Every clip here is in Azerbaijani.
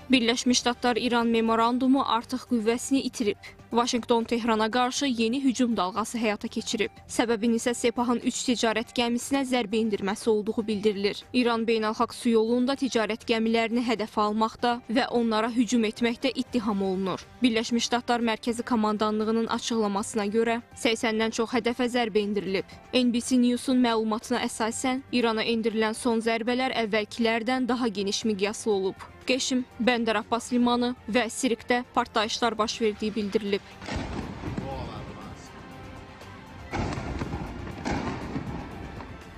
Birləşmiş Ştatlar İran memorandumu artıq qüvvəsini itirib. Vaşinqton Tehrana qarşı yeni hücum dalğası həyata keçirib. Səbəbin isə Sepahın 3 ticarət gəmisinə zərbə endirməsi olduğu bildirilir. İran beynəlxalq su yolunda ticarət gəmilərini hədəfə almaqda və onlara hücum etməkdə ittiham olunur. Birləşmiş Ştatlar Mərkəzi Komandanlığının açıqlamasına görə 80-dən çox hədəfə zərbə endirilib. NBC News-un məlumatına əsasən İrana endirilən son zərbələr əvvəlkilərdən daha geniş miqyaslı olub. Qəşim, Bəndər Abbas limanı və Sirikdə partlayışlar baş verdiyi bildirilib.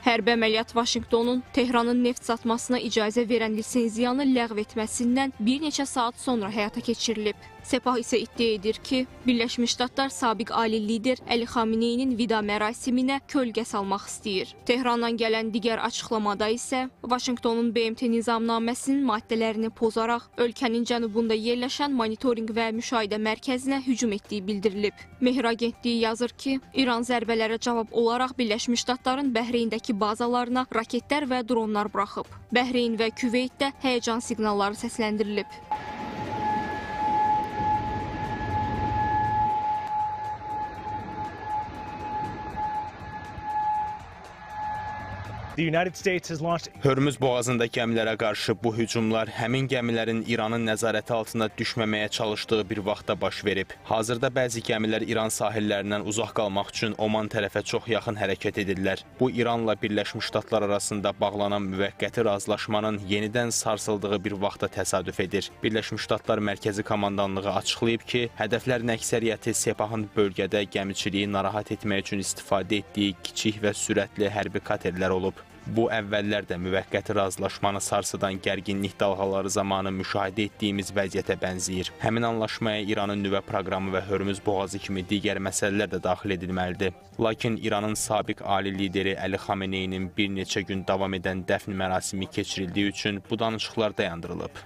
Hərbi əməliyyat Vaşinqtonun Tehranın neft satmasına icazə verən lisenziyanı ləğv etməsindən bir neçə saat sonra həyata keçirilib. Sepah isə iddia edir ki, Birləşmiş Ştatlar sabiq ali lider Əli Xameneyinin vida mərasiminə kölgə salmaq istəyir. Tehrandan gələn digər açıqlamada isə Vaşinqtonun BMT nizamnaməsinin maddələrini pozaraq ölkənin cənubunda yerləşən monitorinq və müşahidə mərkəzinə hücum etdiyi bildirilib. Mehr agentliyi yazır ki, İran zərbələrə cavab olaraq Birləşmiş Ştatların Bəhreyndəki bazalarına raketlər və dronlar buraxıb. Bəhreyn və Küveytdə həyəcan siqnalları səsləndirilib. Hörmüz boğazında gəmilərə qarşı bu hücumlar həmin gəmilərin İranın nəzarəti altında düşməməyə çalışdığı bir vaxtda baş verib. Hazırda bəzi gəmilər İran sahillərindən uzaq qalmaq üçün Oman tərəfə çox yaxın hərəkət edirlər. Bu İranla Birləşmiş Ştatlar arasında bağlanan müvəqqəti razılaşmanın yenidən sarsıldığı bir vaxtda təsadüf edir. Birləşmiş Ştatlar Mərkəzi Komandanlığı açıqlayıb ki, hədəflərin əksəriyyəti Sepahın bölgədə gəmiçiliyi narahat etmək üçün istifadə etdiyi kiçik və sürətli hərbi katerlər olub. Bu əvvəllər də müvəqqəti razılaşmanı sarsıdan gərginlik dalğaları zamanı müşahidə etdiyimiz vəziyyətə bənzəyir. Həmin anlaşmaya İranın nüvə proqramı və Hörmüz boğazı kimi digər məsələlər də daxil edilməlidir. Lakin İranın sabiq ali lideri Əli Xameneyinin bir neçə gün davam edən dəfn mərasimi keçirildiyi üçün bu danışıqlar dayandırılıb.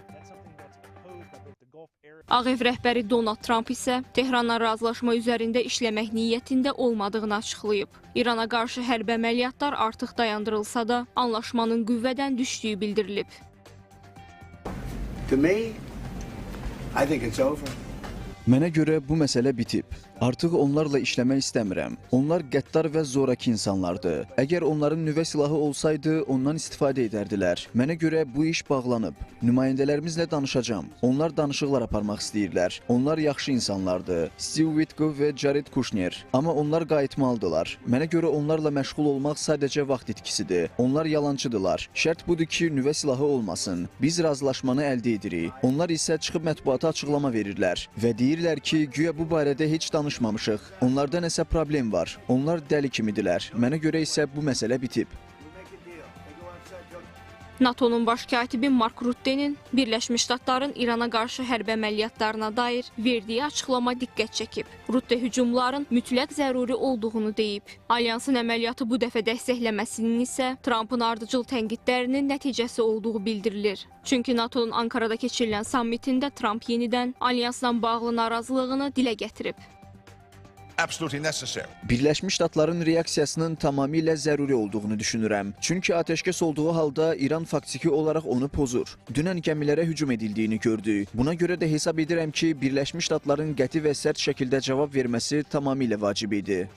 Ağ Ev rəhbəri Donald Trump isə Tehranla razılaşma üzərində işləmək niyyətində olmadığını açıqlayıb. İrana qarşı hərbi əməliyyatlar artıq dayandırılsa da, anlaşmanın qüvvədən düşdüyü bildirilib. Mənə görə bu məsələ bitib. Artıq onlarla işləmək istəmirəm. Onlar qəddar və zorakı insanlardır. Əgər onların nüvə silahı olsaydı, ondan istifadə edərdilər. Mənə görə bu iş bağlanıb. Nümayəndələrimizlə danışacağam. Onlar danışıqlar aparmaq istəyirlər. Onlar yaxşı insanlardır. Steve Witkoff və Jared Kushner. Amma onlar qayıtmalıdırlar. Mənə görə onlarla məşğul olmaq sadəcə vaxt itkisidir. Onlar yalancıdırlar. Şərt budur ki, nüvə silahı olmasın. Biz razılaşmanı əldə edirik. Onlar isə çıxıb mətbuata açıqlama verirlər və deyirlər ki, güya bu barədə heç danışmamışıq. Onlarda nəsə problem var. Onlar dəli kimidirlər. Mənə görə isə bu məsələ bitib. NATO-nun baş katibi Mark Rutte'nin Birləşmiş Ştatların İrana qarşı hərbi əməliyyatlarına dair verdiyi açıqlama diqqət çəkib. Rutte hücumların mütləq zəruri olduğunu deyib. Alyansın əməliyyatı bu dəfə dəstəkləməsinin isə Trumpın ardıcıl tənqidlərinin nəticəsi olduğu bildirilir. Çünki NATO-nun Ankarada keçirilən sammitində Trump yenidən alyansla bağlı narazılığını dilə gətirib. Birləşmiş Ştatların reaksiyasının tamamilə zəruri olduğunu düşünürəm. Çünki atəşkəs olduğu halda İran faktiki olaraq onu pozur. Dünən gəmilərə hücum edildiyini gördük. Buna görə də hesab edirəm ki, Birləşmiş Ştatların qəti və sərt şəkildə cavab verməsi tamamilə vacib idi.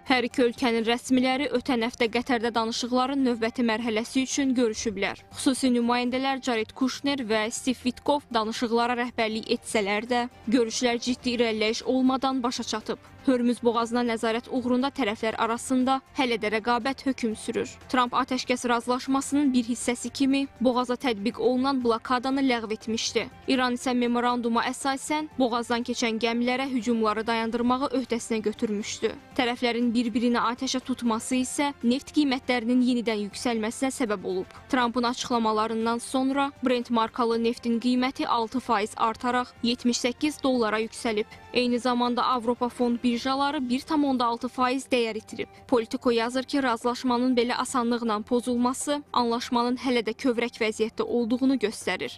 Hər iki ölkənin rəsmiləri ötən həftə Qətərdə danışıqların növbəti mərhələsi üçün görüşüblər. Xüsusi nümayəndələr Jared Kushner və Steve Witkoff danışıqlara rəhbərlik etsələr də, görüşlər ciddi irəliləyiş olmadan başa çatıb. Hörmüz boğazına nəzarət uğrunda tərəflər arasında hələ də rəqabət hökm sürür. Trump atəşkəs razılaşmasının bir hissəsi kimi boğaza tətbiq olunan blokadanı ləğv etmişdi. İran isə memoranduma əsasən boğazdan keçən gəmilərə hücumları dayandırmağı öhdəsinə götürmüşdü. Tərəflərin bir-birini atəşə tutması isə neft qiymətlərinin yenidən yüksəlməsinə səbəb olub. Trumpın açıqlamalarından sonra Brent markalı neftin qiyməti 6% artaraq $78 yüksəlib. Eyni zamanda Avropa fond birjaları 1,6% dəyər itirib. Politico yazır ki, razılaşmanın belə asanlıqla pozulması anlaşmanın hələ də kövrək vəziyyətdə olduğunu göstərir.